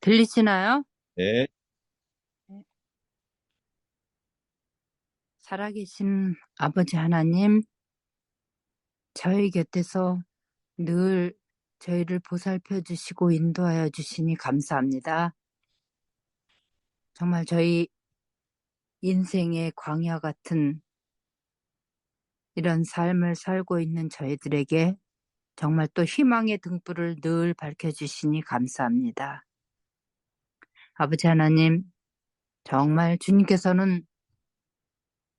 들리시나요? 네. 네. 살아계신 아버지 하나님, 저희 곁에서 늘 저희를 보살펴 주시고 인도하여 주시니 감사합니다. 정말 저희 인생의 광야 같은 이런 삶을 살고 있는 저희들에게 정말 또 희망의 등불을 늘 밝혀주시니 감사합니다. 아버지 하나님, 정말 주님께서는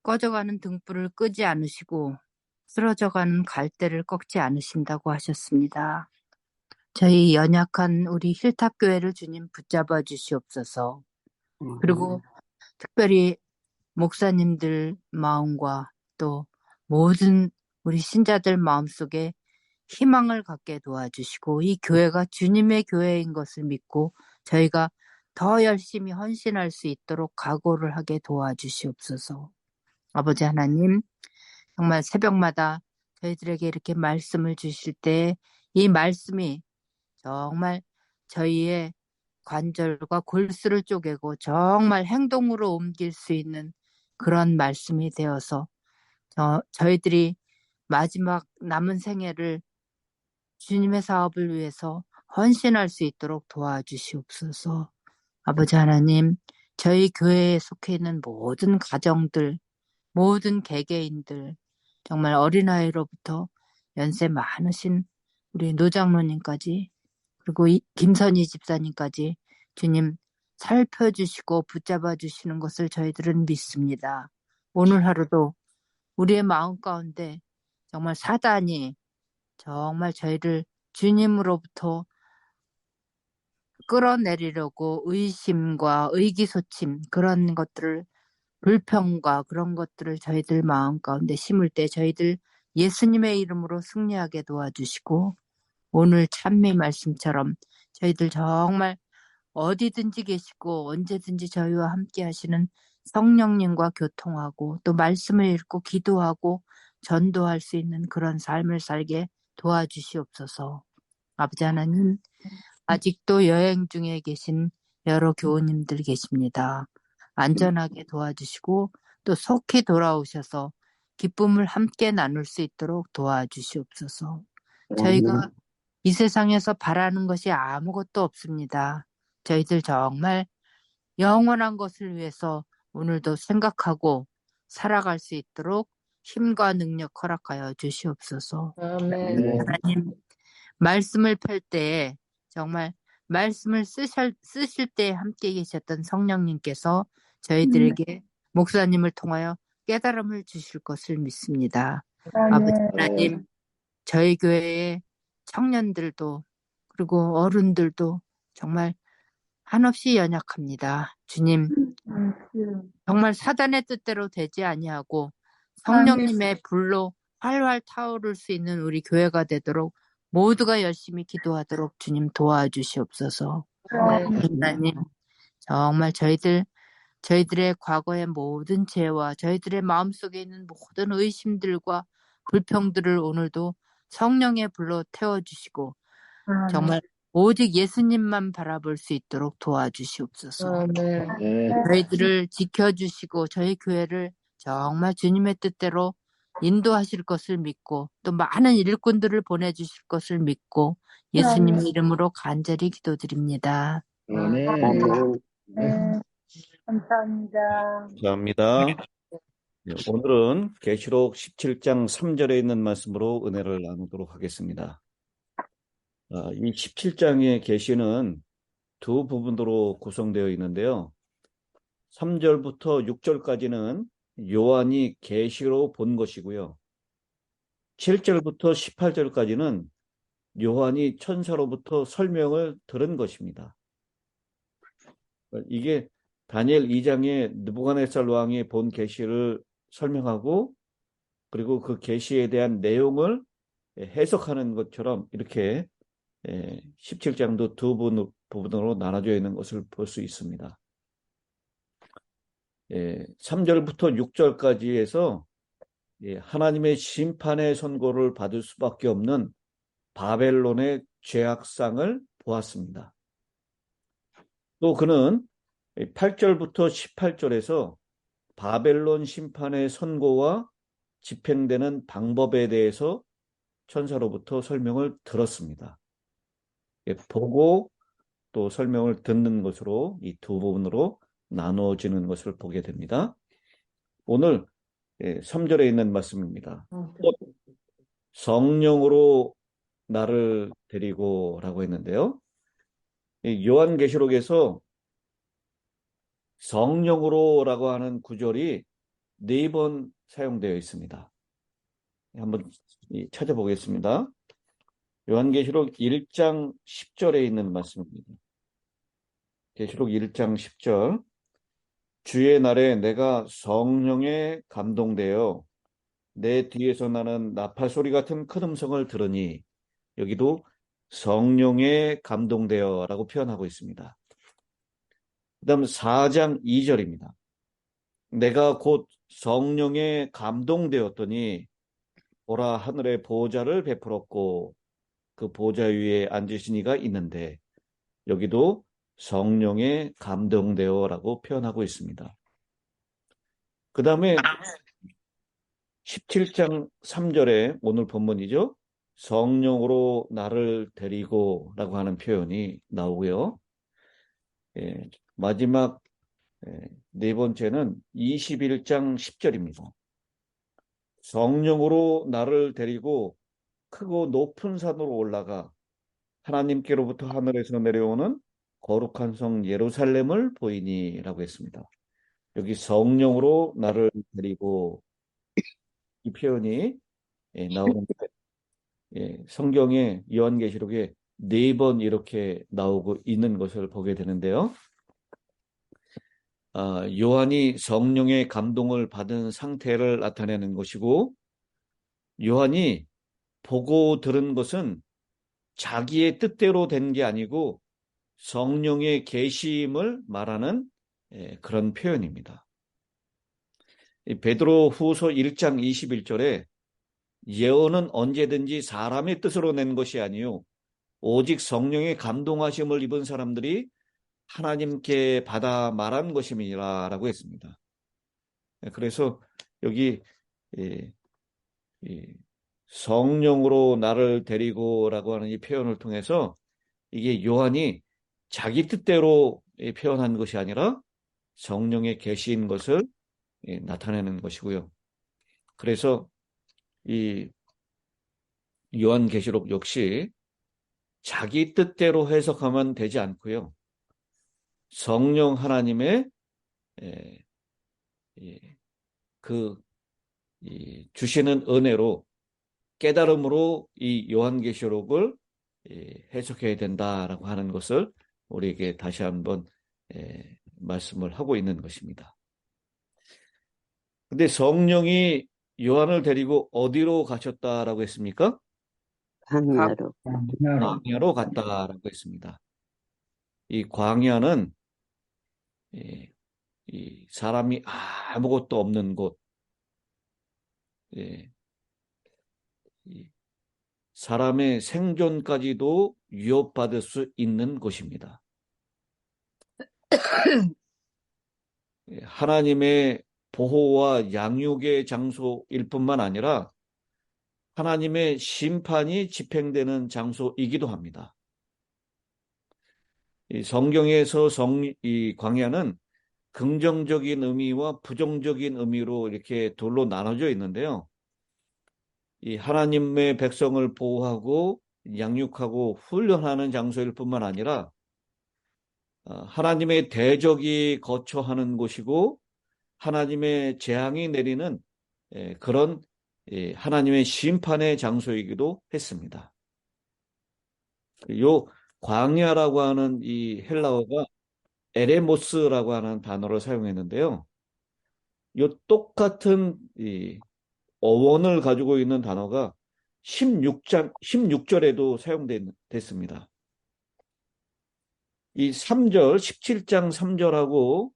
꺼져가는 등불을 끄지 않으시고 쓰러져가는 갈대를 꺾지 않으신다고 하셨습니다. 저희 연약한 우리 힐탑교회를 주님 붙잡아 주시옵소서. 그리고 특별히 목사님들 마음과 또 모든 우리 신자들 마음속에 희망을 갖게 도와주시고 이 교회가 주님의 교회인 것을 믿고 저희가 더 열심히 헌신할 수 있도록 각오를 하게 도와주시옵소서. 아버지 하나님, 정말 새벽마다 저희들에게 이렇게 말씀을 주실 때 이 말씀이 정말 저희의 관절과 골수를 쪼개고 정말 행동으로 옮길 수 있는 그런 말씀이 되어서 저희들이 마지막 남은 생애를 주님의 사업을 위해서 헌신할 수 있도록 도와주시옵소서. 아버지 하나님, 저희 교회에 속해 있는 모든 가정들, 모든 개개인들, 정말 어린아이로부터 연세 많으신 우리 노장로님까지 그리고 김선희 집사님까지 주님 살펴주시고 붙잡아 주시는 것을 저희들은 믿습니다. 오늘 하루도 우리의 마음 가운데 정말 사단이 정말 저희를 주님으로부터 끌어내리려고 의심과 의기소침 그런 것들을 불평과 그런 것들을 저희들 마음 가운데 심을 때 저희들 예수님의 이름으로 승리하게 도와주시고 오늘 찬미 말씀처럼 저희들 정말 어디든지 계시고 언제든지 저희와 함께 하시는 성령님과 교통하고 또 말씀을 읽고 기도하고 전도할 수 있는 그런 삶을 살게 도와주시옵소서. 아버지 하나님, 아직도 여행 중에 계신 여러 교우님들 계십니다. 안전하게 도와주시고 또 속히 돌아오셔서 기쁨을 함께 나눌 수 있도록 도와주시옵소서. 저희가 이 세상에서 바라는 것이 아무것도 없습니다. 저희들 정말 영원한 것을 위해서 오늘도 생각하고 살아갈 수 있도록 힘과 능력 허락하여 주시옵소서. 하나님, 말씀을 펼 때에 정말 말씀을 쓰실 때 함께 계셨던 성령님께서 저희들에게 목사님을 통하여 깨달음을 주실 것을 믿습니다. 아버지 하나님, 저희 교회의 청년들도 그리고 어른들도 정말 한없이 연약합니다. 주님, 정말 사단의 뜻대로 되지 아니하고 성령님의 불로 활활 타오를 수 있는 우리 교회가 되도록 모두가 열심히 기도하도록 주님 도와주시옵소서. 하나님, 정말 저희들의 과거의 모든 죄와 저희들의 마음속에 있는 모든 의심들과 불평들을 오늘도 성령의 불로 태워주시고 정말 오직 예수님만 바라볼 수 있도록 도와주시옵소서. 저희들을 지켜주시고 저희 교회를 정말 주님의 뜻대로 인도하실 것을 믿고 또 많은 일꾼들을 보내주실 것을 믿고 예수님의 이름으로 간절히 기도드립니다. 감사합니다. 감사합니다. 네, 오늘은 계시록 17장 3절에 있는 말씀으로 은혜를 나누도록 하겠습니다. 이 17장의 계시는 두 부분으로 구성되어 있는데요. 3절부터 6절까지는 요한이 계시로 본 것이고요. 7절부터 18절까지는 요한이 천사로부터 설명을 들은 것입니다. 이게 다니엘 2장에 느부갓네살 왕이 본 계시를 설명하고 그리고 그 계시에 대한 내용을 해석하는 것처럼 이렇게 17장도 두 부분으로 나눠져 있는 것을 볼 수 있습니다. 3절부터 6절까지 해서 하나님의 심판의 선고를 받을 수밖에 없는 바벨론의 죄악상을 보았습니다. 또 그는 8절부터 18절에서 바벨론 심판의 선고와 집행되는 방법에 대해서 천사로부터 설명을 들었습니다. 보고 또 설명을 듣는 것으로 이 두 부분으로 나누어지는 것을 보게 됩니다. 오늘 3절에 있는 말씀입니다. 성령으로 나를 데리고 라고 했는데요. 요한계시록에서 성령으로라고 하는 구절이 4번 사용되어 있습니다. 한번 찾아보겠습니다. 요한계시록 1장 10절에 있는 말씀입니다. 계시록 1장 10절. 주의 날에 내가 성령에 감동되어 내 뒤에서 나는 나팔 소리 같은 큰 음성을 들으니, 여기도 성령에 감동되어 라고 표현하고 있습니다. 그 다음 4장 2절입니다. 내가 곧 성령에 감동되었더니 보라 하늘의 보좌를 베풀었고 그 보좌 위에 앉으신 이가 있는데, 여기도 성령에 감동되어 라고 표현하고 있습니다. 그 다음에 17장 3절에 오늘 본문이죠. 성령으로 나를 데리고 라고 하는 표현이 나오고요. 마지막 네 번째는 21장 10절입니다. 성령으로 나를 데리고 크고 높은 산으로 올라가 하나님께로부터 하늘에서 내려오는 거룩한 성 예루살렘을 보이니 라고 했습니다. 여기 성령으로 나를 데리고 이 표현이 나오는데, 성경에 요한계시록에 4번 이렇게 나오고 있는 것을 보게 되는데요. 요한이 성령의 감동을 받은 상태를 나타내는 것이고, 요한이 보고 들은 것은 자기의 뜻대로 된 게 아니고 성령의 계시임을 말하는 그런 표현입니다. 베드로 후서 1장 21절에 예언은 언제든지 사람의 뜻으로 낸 것이 아니요 오직 성령의 감동하심을 입은 사람들이 하나님께 받아 말한 것임이라 라고 했습니다. 그래서 여기 성령으로 나를 데리고 라고 하는 이 표현을 통해서 이게 요한이 자기 뜻대로 표현한 것이 아니라 성령의 계시인 것을 나타내는 것이고요. 그래서 이 요한계시록 역시 자기 뜻대로 해석하면 되지 않고요. 성령 하나님의 그 주시는 은혜로, 깨달음으로 이 요한계시록을 해석해야 된다라고 하는 것을 우리에게 다시 한번 말씀을 하고 있는 것입니다. 근데 성령이 요한을 데리고 어디로 가셨다라고 했습니까? 광야로. 광야로 갔다라고 했습니다. 이 광야는 이 사람이 아무것도 없는 곳, 사람의 생존까지도 위협받을 수 있는 곳입니다. 하나님의 보호와 양육의 장소일 뿐만 아니라 하나님의 심판이 집행되는 장소이기도 합니다. 이 성경에서 이 광야는 긍정적인 의미와 부정적인 의미로 이렇게 둘로 나눠져 있는데요. 이 하나님의 백성을 보호하고 양육하고 훈련하는 장소일 뿐만 아니라 하나님의 대적이 거처하는 곳이고 하나님의 재앙이 내리는 그런 하나님의 심판의 장소이기도 했습니다. 요 광야라고 하는 이 헬라어가 에레모스라고 하는 단어를 사용했는데요. 요 똑같은 이 어원을 가지고 있는 단어가 16절에도 사용됐습니다. 이 3절, 17장 3절하고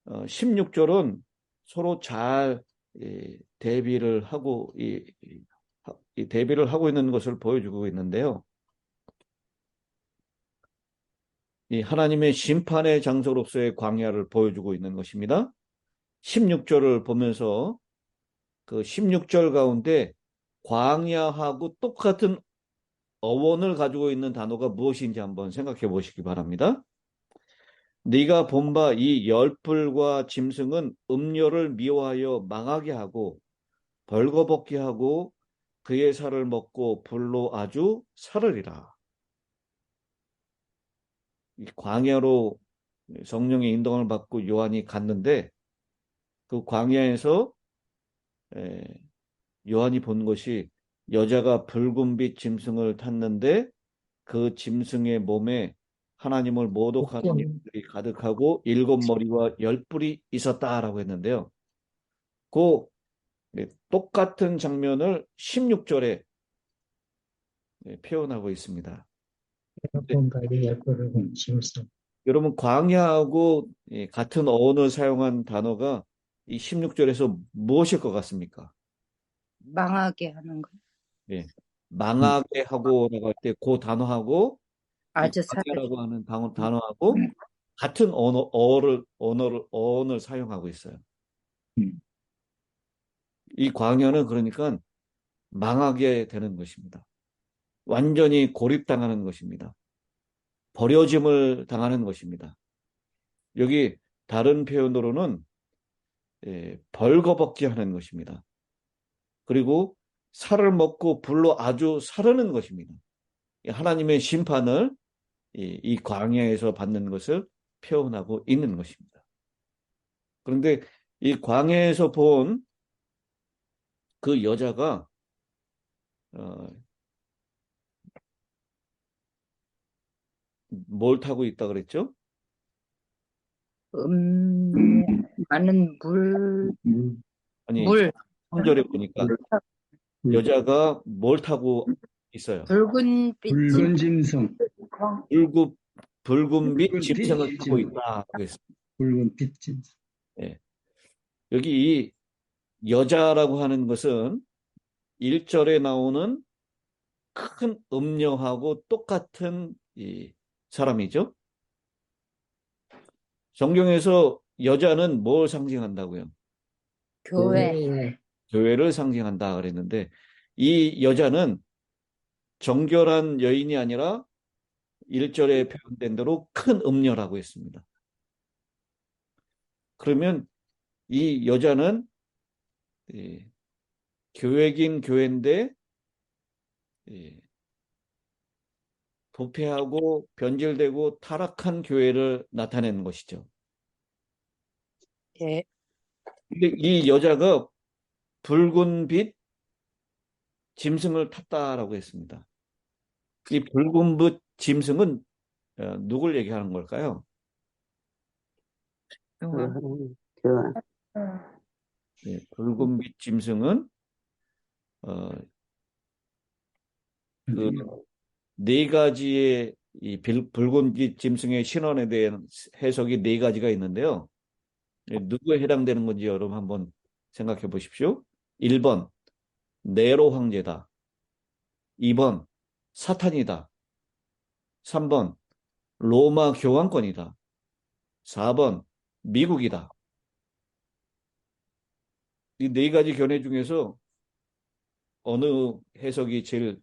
16절은 서로 잘 대비를 하고 대비를 하고 있는 것을 보여주고 있는데요. 이 하나님의 심판의 장소로서의 광야를 보여주고 있는 것입니다. 16절을 보면서 그 16절 가운데 광야하고 똑같은 어원을 가지고 있는 단어가 무엇인지 한번 생각해 보시기 바랍니다. 네가 본 바 이 열불과 짐승은 음료를 미워하여 망하게 하고 벌거벗게 하고 그의 살을 먹고 불로 아주 살으리라. 이 광야로 성령의 인도를 받고 요한이 갔는데 그 광야에서 요한이 본 것이 여자가 붉은빛 짐승을 탔는데 그 짐승의 몸에 하나님을 모독하는 일들이 가득하고 7머리와 10뿔이 있었다라고 했는데요. 그 똑같은 장면을 16절에 표현하고 있습니다. 여러분 광야하고 같은 어원을 사용한 단어가 이 16절에서 무엇일 것 같습니까? 망하게 하는 거. 예, 망하게 하고라고 할 때 그 단어하고 이 아주 광야라고 하는 단어하고 같은 어원을 사용하고 있어요. 이 광야는 그러니까 망하게 되는 것입니다. 완전히 고립당하는 것입니다. 버려짐을 당하는 것입니다. 여기 다른 표현으로는 벌거벗게 하는 것입니다. 그리고 살을 먹고 불로 아주 사르는 것입니다. 하나님의 심판을 이 광야에서 받는 것을 표현하고 있는 것입니다. 그런데 이 광야에서 본 그 여자가 뭘 타고 있다 그랬죠? 많은 아니, 물, 3절에 보니까 여자가 뭘 타고 있어요? 붉은 빛 붉은 짐승, 붉은빛 짐승을 타고 있다. 붉은 빛 짐승. 예. 여기 이 여자라고 하는 것은 1절에 나오는 큰 음녀하고 똑같은 이 사람이죠. 성경에서 여자는 뭘 상징한다고요? 교회. 교회를 상징한다 그랬는데 이 여자는 정결한 여인이 아니라 1절에 표현된 대로 큰 음녀라고 했습니다. 그러면 이 여자는 교회긴 교회인데 부패하고 변질되고 타락한 교회를 나타내는 것이죠. 예. 근데 이 여자가 붉은 빛 짐승을 탔다라고 했습니다. 이 붉은 빛 짐승은 누굴 얘기하는 걸까요? 교환. 네, 붉은 빛 짐승은 그 네 가지의 이 붉은 빛 짐승의 신원에 대한 해석이 네 가지가 있는데요. 누구에 해당되는 건지 여러분 한번 생각해 보십시오. 1번 네로 황제다. 2번 사탄이다. 3번 로마 교황권이다. 4번 미국이다. 이 네 가지 견해 중에서 어느 해석이 제일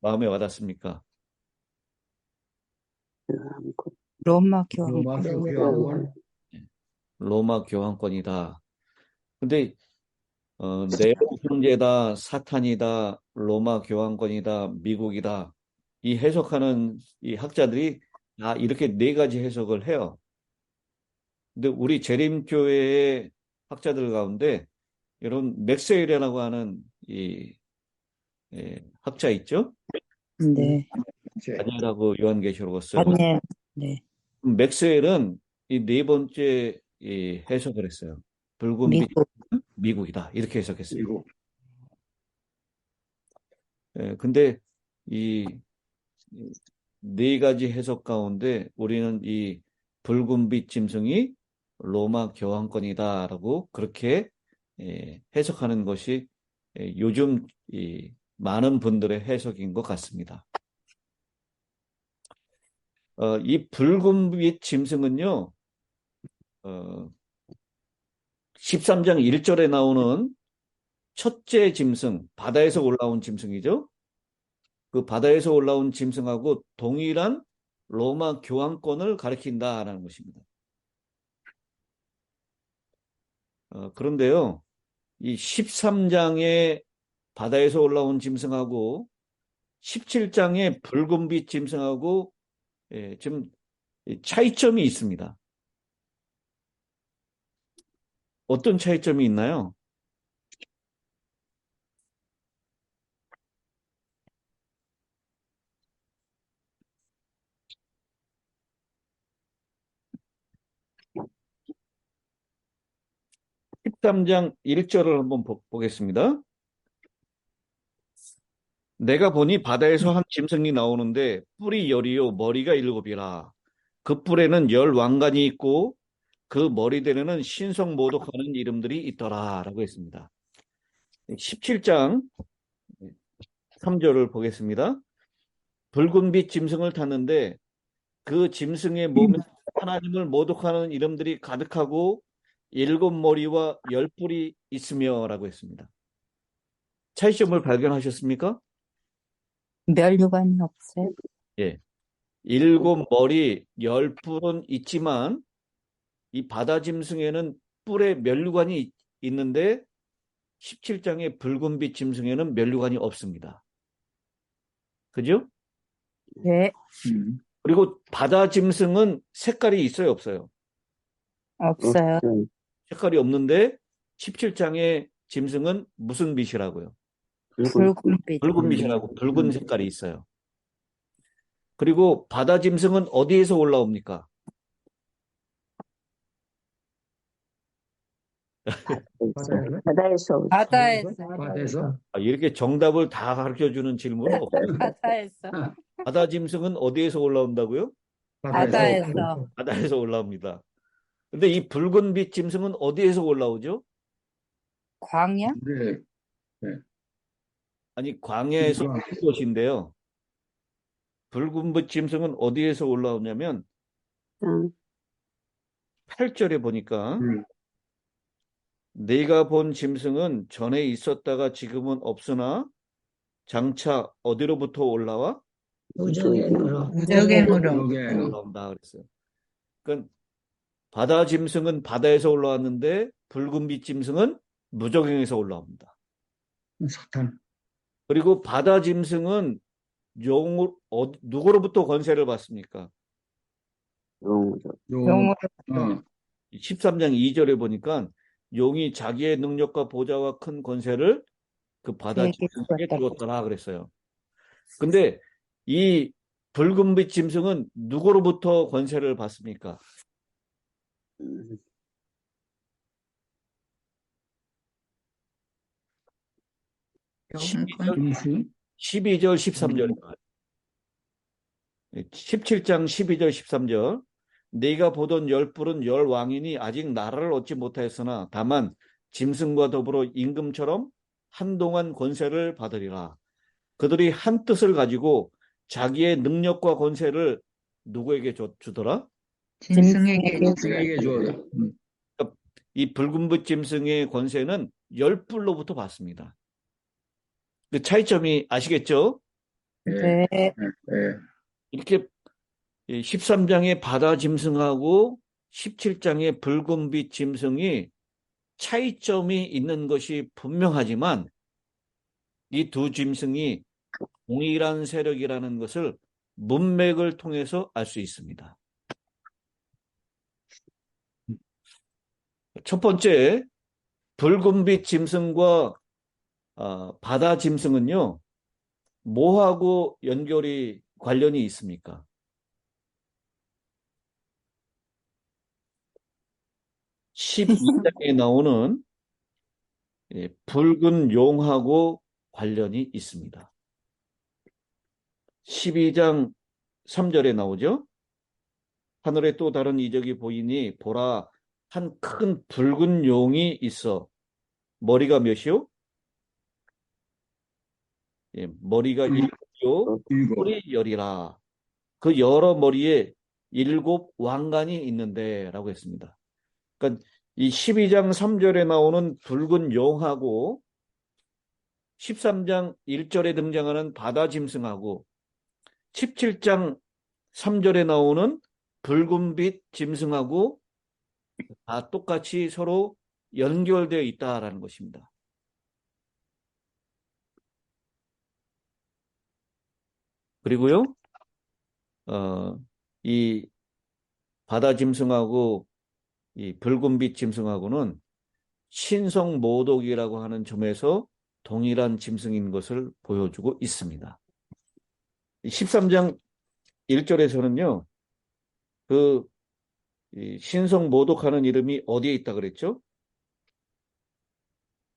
마음에 와닿습니까? 로마 로마 교황. 교황권. 로마 교황권이다. 근데 네로 황제다, 사탄이다, 로마 교황권이다, 미국이다. 이 해석하는 이 학자들이 다 이렇게 네 가지 해석을 해요. 근데 우리 재림교회의 학자들 가운데 여러분 맥스웰이라고 하는 이 학자 있죠? 네. 다니엘하고 요한계시록을 쓴 아니에요. 네. 맥스웰은 이 네 번째 이 해석을 했어요. 붉은 빛 미국이다 이렇게 해석했어요. 근데 이 네 가지 해석 가운데 우리는 이 붉은빛 짐승이 로마 교황권이다라고 그렇게 해석하는 것이 요즘 이 많은 분들의 해석인 것 같습니다. 이 붉은빛 짐승은요, 13장 1절에 나오는 첫째 짐승, 바다에서 올라온 짐승이죠. 그 바다에서 올라온 짐승하고 동일한 로마 교황권을 가리킨다라는 것입니다. 그런데요, 이 13장의 바다에서 올라온 짐승하고 17장의 붉은빛 짐승하고 좀 차이점이 있습니다. 어떤 차이점이 있나요? (13장) 1절을 한번 보겠습니다. 내가 보니 바다에서 한 짐승이 나오는데 뿔이 10이요 머리가 7이라. 그 뿔에는 10왕관이 있고 그 머리대에는 신성모독하는 이름들이 있더라 라고 했습니다. 17장 3절을 보겠습니다. 붉은빛 짐승을 탔는데 그 짐승의 몸에 하나님을 모독하는 이름들이 가득하고 7머리와 10뿔이 있으며 라고 했습니다. 차이점을 발견하셨습니까? 면류관이 없어요? 예. 7머리 10뿔은 있지만 이 바다 짐승에는 뿔에 면류관이 있는데 17장의 붉은빛 짐승에는 면류관이 없습니다. 그죠? 네, 그리고 바다 짐승은 색깔이 있어요, 없어요? 없어요. 색깔이 없는데 17장의 짐승은 무슨 빛이라고요? 붉은빛. 붉은 빛이라고 붉은 색깔이 있어요. 그리고 바다 짐승은 어디에서 올라옵니까? 바다에서 바다에서. 이렇게 정답을 다 가르쳐주는 질문은 없어요. 바다에서. 바다 짐승은 어디에서 올라온다고요? 바다에서. 바다에서 올라옵니다. 근데 이 붉은빛 짐승은 어디에서 올라오죠? 광야? 네. 아니, 광야에서 온 것인데요. 붉은빛 짐승은 어디에서 올라오냐면 8절에 보니까 내가 본 짐승은 전에 있었다가 지금은 없으나 장차 어디로부터 올라와? 무적행으로. 올라온다 그랬어요. 그러니까 바다 짐승은 바다에서 올라왔는데 붉은빛 짐승은 무적행에서 올라옵니다. 사탄. 그리고 바다 짐승은 누구로부터 권세를 받습니까? 용으로. 13장 2절에 보니까 용이 자기의 능력과 보좌와 큰 권세를 그 바다 짐승에게 주었더라 그랬어요. 근데 이 붉은빛 짐승은 누구로부터 권세를 받습니까? 12절 13절 17장 12절 13절 네가 보던 10뿔은 10왕이니 아직 나라를 얻지 못하였으나 다만 짐승과 더불어 임금처럼 한동안 권세를 받으리라. 그들이 한 뜻을 가지고 자기의 능력과 권세를 누구에게 주더라? 짐승에게. 주어라. 이 붉은빛 짐승의 권세는 10뿔로부터 받습니다. 그 차이점이 아시겠죠? 네. 이렇게 13장의 바다 짐승하고 17장의 붉은빛 짐승이 차이점이 있는 것이 분명하지만 이 두 짐승이 동일한 세력이라는 것을 문맥을 통해서 알 수 있습니다. 첫 번째, 붉은빛 짐승과 바다 짐승은요, 뭐하고 관련이 있습니까? 12장에 나오는 붉은 용하고 관련이 있습니다. 12장 3절에 나오죠. 하늘에 또 다른 이적이 보이니 보라 한 큰 붉은 용이 있어. 머리가 몇이요? 머리가 7이요 뿔이 10이라. 그 여러 머리에 7왕관이 있는데 라고 했습니다. 그러니까 이 12장 3절에 나오는 붉은 용하고 13장 1절에 등장하는 바다 짐승하고 17장 3절에 나오는 붉은빛 짐승하고 다 똑같이 서로 연결되어 있다라는 것입니다. 그리고요, 이 바다 짐승하고 이 붉은빛 짐승하고는 신성 모독이라고 하는 점에서 동일한 짐승인 것을 보여주고 있습니다. 13장 1절에서는요, 이 신성 모독하는 이름이 어디에 있다 그랬죠?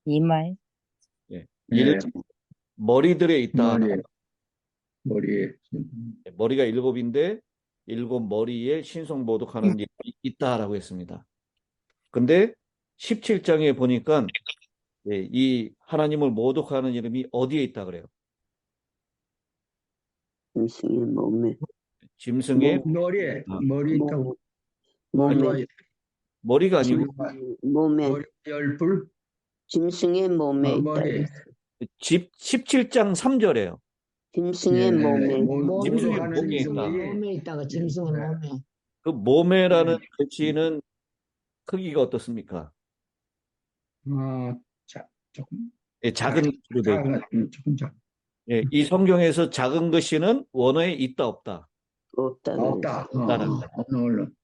이마에. 예, 예, 머리들에 있다. 머리에. 머리가 7인데 7머리에 신성 모독하는 이름이 있다라고 했습니다. 근데 17장에 보니까 이 하나님을 모독하는 이름이 어디에 있다 그래요? 짐승의 몸에. 짐승의 머리에, 아, 머리 있다고. 몸에. 머리가 아니고 몸에. 머리 열불? 짐승의 몸에 있다. 머리에. 17장 3절에요. 짐승의 몸에. 짐승의 모독하는 몸에 있다. 몸에 있다가 짐승의 몸에. 그 몸에라는 글씨는 크기가 어떻습니까? 조금 작은 글씨로 되어 있고. 조금 작. 이 성경에서 작은 글씨는 원어에 있다 없다. 없다. 없다. 얼른.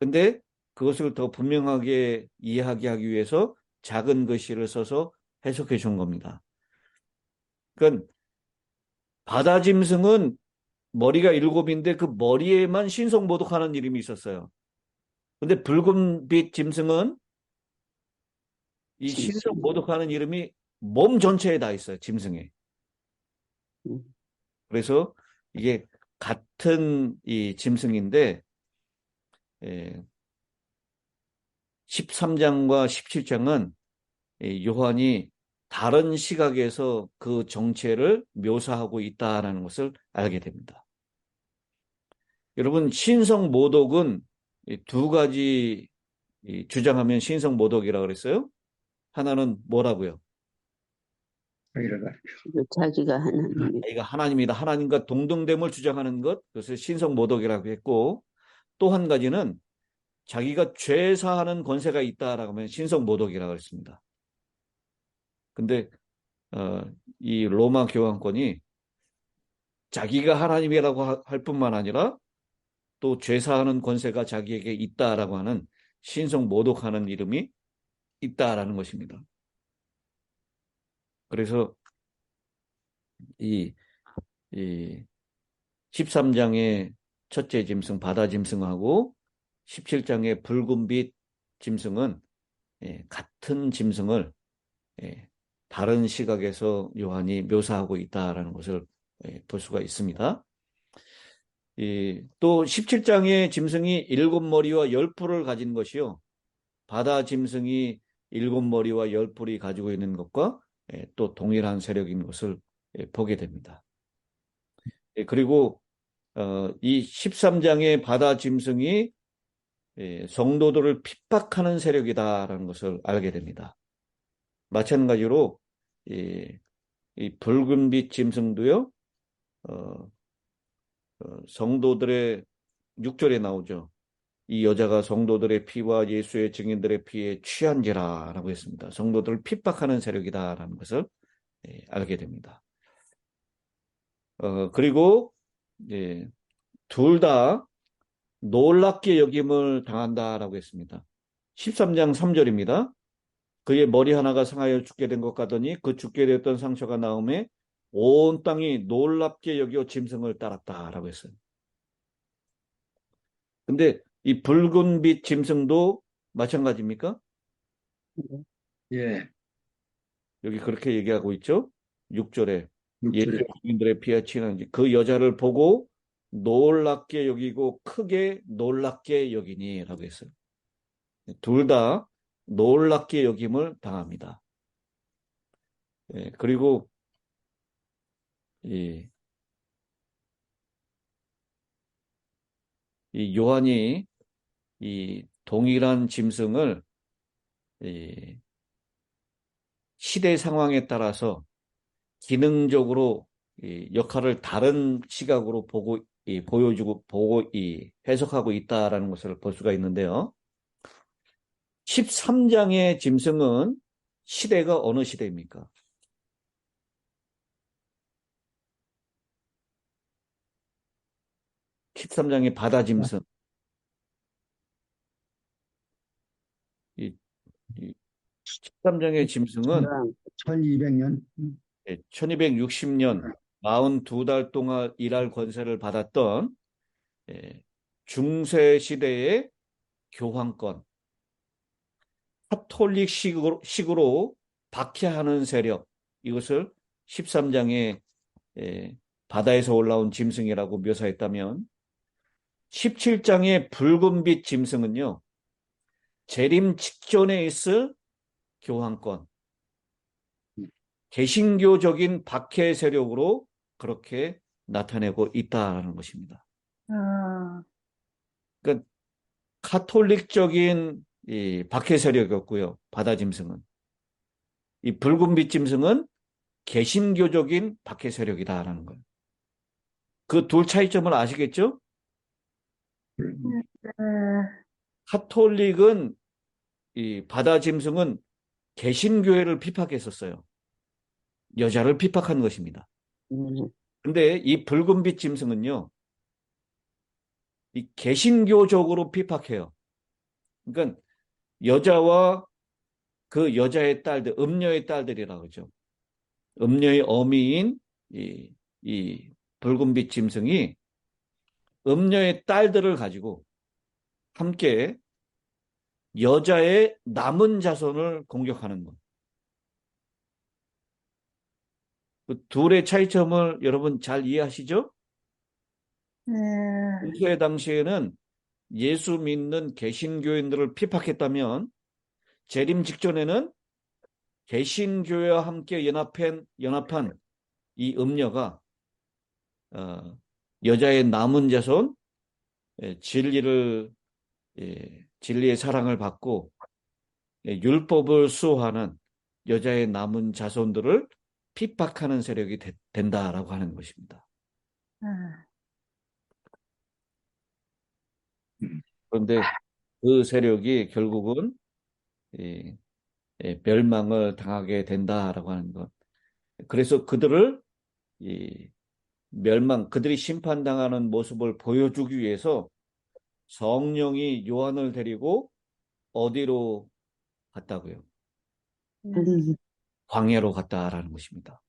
근데 그것을 더 분명하게 이해하게 하기 위해서 작은 글씨를 써서 해석해 준 겁니다. 그러니까 바다 짐승은 머리가 7인데 그 머리에만 신성 모독하는 이름이 있었어요. 근데 붉은빛 짐승은 이 신성 모독하는 이름이 몸 전체에 다 있어요. 짐승에. 그래서 이게 같은 이 짐승인데 13장과 17장은 요한이 다른 시각에서 그 정체를 묘사하고 있다는 것을 알게 됩니다. 여러분, 신성 모독은 두 가지 주장하면 신성 모독이라고 그랬어요. 하나는 뭐라고요? 자기가 하나님이다. 자기가 하나님이다. 하나님과 동등됨을 주장하는 것, 그것을 신성 모독이라고 했고, 또 한 가지는 자기가 죄 사하는 권세가 있다라고 하면 신성 모독이라고 했습니다. 근데 이 로마 교황권이 자기가 하나님이라고 할 뿐만 아니라 또 죄 사하는 권세가 자기에게 있다라고 하는 신성 모독하는 이름이 있다라는 것입니다. 그래서 이 13장의 첫째 짐승 바다 짐승하고 17장의 붉은빛 짐승은 같은 짐승을 다른 시각에서 요한이 묘사하고 있다라는 것을 볼 수가 있습니다. 또 17장의 짐승이 7머리와 10뿔을 가진 것이요. 바다 짐승이 7머리와 10뿔이 가지고 있는 것과 또 동일한 세력인 것을 보게 됩니다. 그리고 이 13장의 바다 짐승이 성도들을 핍박하는 세력이다라는 것을 알게 됩니다. 마찬가지로 이 붉은빛 짐승도요. 성도들의 6절에 나오죠. 이 여자가 성도들의 피와 예수의 증인들의 피에 취한지라라고 했습니다. 성도들을 핍박하는 세력이다라는 것을 알게 됩니다. 그리고 둘 다 놀랍게 여김을 당한다라고 했습니다. 13장 3절입니다. 그의 머리 하나가 상하여 죽게 된 것 같더니 그 죽게 되었던 상처가 나음에 온 땅이 놀랍게 여겨 짐승을 따랐다라고 했어요. 근데 이 붉은빛 짐승도 마찬가지입니까? 예. 여기 그렇게 얘기하고 있죠. 6절에 6절에. 예수의 증인들의 피에 취한지 그 여자를 보고 놀랍게 여기고 크게 놀랍게 여기니라고 했어요. 둘 다 놀랍게 여김을 당합니다. 그리고 이 요한이 이 동일한 짐승을 시대 상황에 따라서 기능적으로 역할을 다른 시각으로 보고 해석하고 있다라는 것을 볼 수가 있는데요. 13장의 짐승은 시대가 어느 시대입니까? 13장의 바다 짐승. 이 13장의 짐승은 1200년. 1260년 42달 동안 일할 권세를 받았던 중세 시대의 교황권, 카톨릭식으로 박해하는 세력, 이것을 13장에 바다에서 올라온 짐승이라고 묘사했다면 17장의 붉은빛 짐승은요, 재림 직전에 있을 교황권, 개신교적인 박해 세력으로 그렇게 나타내고 있다는 것입니다. 그러니까 카톨릭적인 이 박해 세력이었고요. 바다 짐승은. 이 붉은빛 짐승은 개신교적인 박해 세력이다라는 거예요. 그 둘 차이점을 아시겠죠? 카톨릭은 이 바다 짐승은 개신교회를 피박했었어요. 여자를 피박한 것입니다. 근데 이 붉은빛 짐승은요, 이 개신교적으로 피박해요. 그러니까 여자와 그 여자의 딸들, 음녀의 딸들이라고 그러죠. 음녀의 어미인 이 붉은빛 짐승이 음녀의 딸들을 가지고 함께 여자의 남은 자손을 공격하는 것. 그 둘의 차이점을 여러분 잘 이해하시죠? 평소에 당시에는 예수 믿는 개신교인들을 피박했다면 재림 직전에는 개신교회와 함께 연합한 이 음녀가 여자의 남은 자손, 진리의 사랑을 받고 율법을 수호하는 여자의 남은 자손들을 핍박하는 세력이 된다라고 하는 것입니다. 그런데 그 세력이 결국은 멸망을 당하게 된다라고 하는 것. 그래서 그들이 심판당하는 모습을 보여주기 위해서 성령이 요한을 데리고 어디로 갔다고요? 광야로 갔다라는 것입니다.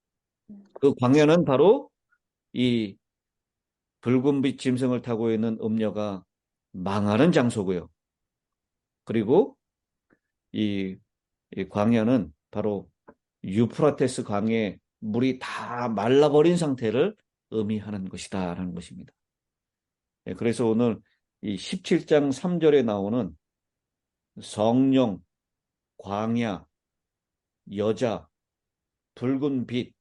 그 광야는 바로 이 붉은빛 짐승을 타고 있는 음녀가 망하는 장소고요. 그리고 이 광야는 바로 유프라테스 강의 물이 다 말라버린 상태를 의미하는 것이다라는 것입니다. 그래서 오늘 이 17장 3절에 나오는 성령, 광야, 여자, 붉은 빛,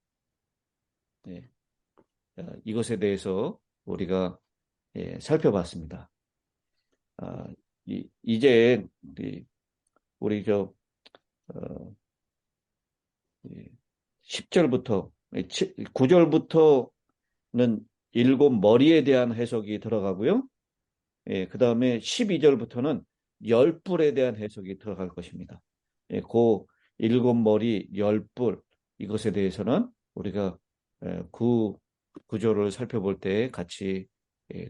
이것에 대해서 우리가 살펴봤습니다. 이제 우리 10절부터 9절부터는 일곱 머리에 대한 해석이 들어가고요. 그 다음에 12절부터는 열 뿔에 대한 해석이 들어갈 것입니다. 그 일곱 머리, 열 뿔, 이것에 대해서는 우리가 구조를 살펴볼 때 같이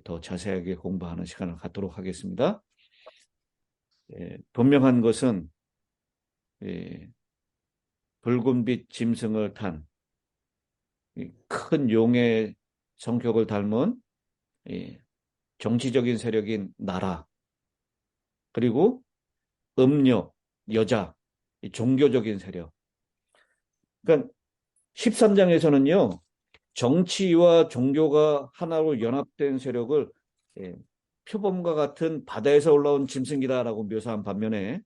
더 자세하게 공부하는 시간을 갖도록 하겠습니다. 분명한 것은 붉은빛 짐승을 탄 큰 용의 성격을 닮은 정치적인 세력인 나라, 그리고 음녀, 여자, 종교적인 세력. 그러니까 13장에서는요, 정치와 종교가 하나로 연합된 세력을 표범과 같은 바다에서 올라온 짐승이다라고 묘사한 반면에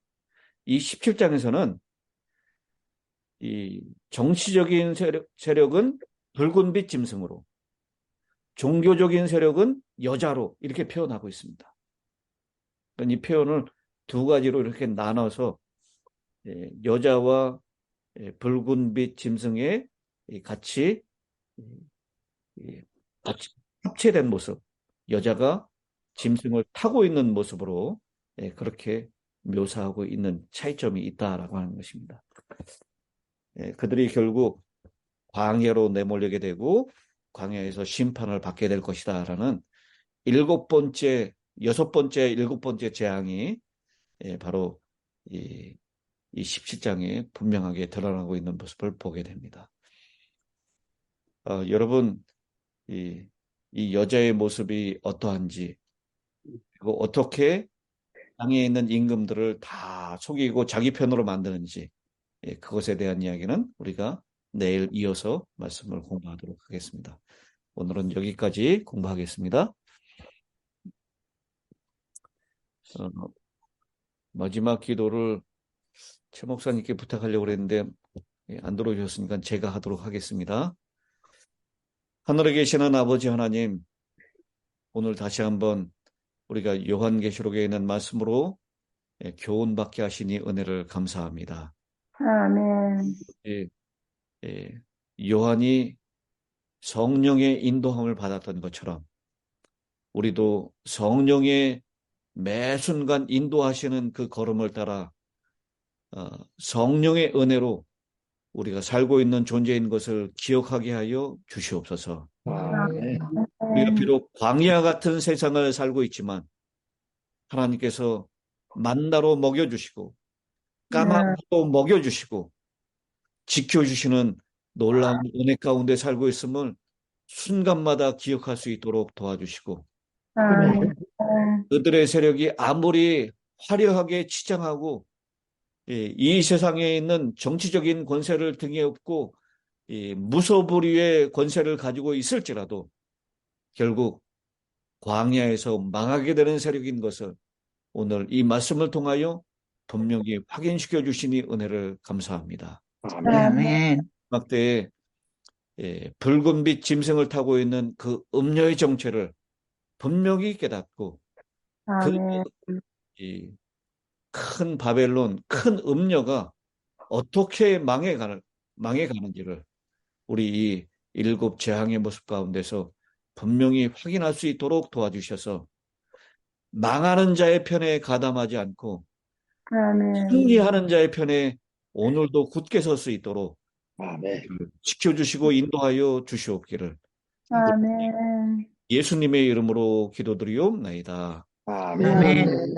이 17장에서는 이 정치적인 세력은 붉은빛 짐승으로, 종교적인 세력은 여자로 이렇게 표현하고 있습니다. 이 표현을 두 가지로 이렇게 나눠서 여자와 붉은빛 짐승의 같이 합체된 모습, 여자가 짐승을 타고 있는 모습으로 그렇게 묘사하고 있는 차이점이 있다라고 하는 것입니다. 그들이 결국 광야로 내몰리게 되고 광야에서 심판을 받게 될 것이다라는 일곱 번째, 여섯 번째, 일곱 번째 재앙이 바로 이 17장에 분명하게 드러나고 있는 모습을 보게 됩니다. 여러분, 이 여자의 모습이 어떠한지, 그리고 어떻게 땅에 있는 임금들을 다 속이고 자기 편으로 만드는지, 그것에 대한 이야기는 우리가 내일 이어서 말씀을 공부하도록 하겠습니다. 오늘은 여기까지 공부하겠습니다. 마지막 기도를 최 목사님께 부탁하려고 그랬는데 안 들어오셨으니까 제가 하도록 하겠습니다. 하늘에 계시는 아버지 하나님, 오늘 다시 한번 우리가 요한계시록에 있는 말씀으로 교훈받게 하시니 은혜를 감사합니다. 아멘. 요한이 성령의 인도함을 받았던 것처럼 우리도 성령의 매 순간 인도하시는 그 걸음을 따라 성령의 은혜로 우리가 살고 있는 존재인 것을 기억하게 하여 주시옵소서. 아멘. 우리가 비록 광야 같은 세상을 살고 있지만 하나님께서 만나로 먹여주시고 까마귀로 먹여주시고 지켜주시는 놀라운 은혜 가운데 살고 있음을 순간마다 기억할 수 있도록 도와주시고, 그들의 세력이 아무리 화려하게 치장하고 이 세상에 있는 정치적인 권세를 등에 업고 무소불위의 권세를 가지고 있을지라도 결국 광야에서 망하게 되는 세력인 것을 오늘 이 말씀을 통하여 분명히 확인시켜 주시니 은혜를 감사합니다. 아멘. 마지막 때에 붉은빛 짐승을 타고 있는 그 음녀의 정체를 분명히 깨닫고 그 큰 바벨론, 큰 음녀가 어떻게 망해가는지를 우리 이 일곱 재앙의 모습 가운데서 분명히 확인할 수 있도록 도와주셔서 망하는 자의 편에 가담하지 않고 승리하는 자의 편에 오늘도 굳게 설 수 있도록 아멘. 지켜주시고 인도하여 주시옵기를 아멘. 예수님의 이름으로 기도드리옵나이다. 아멘.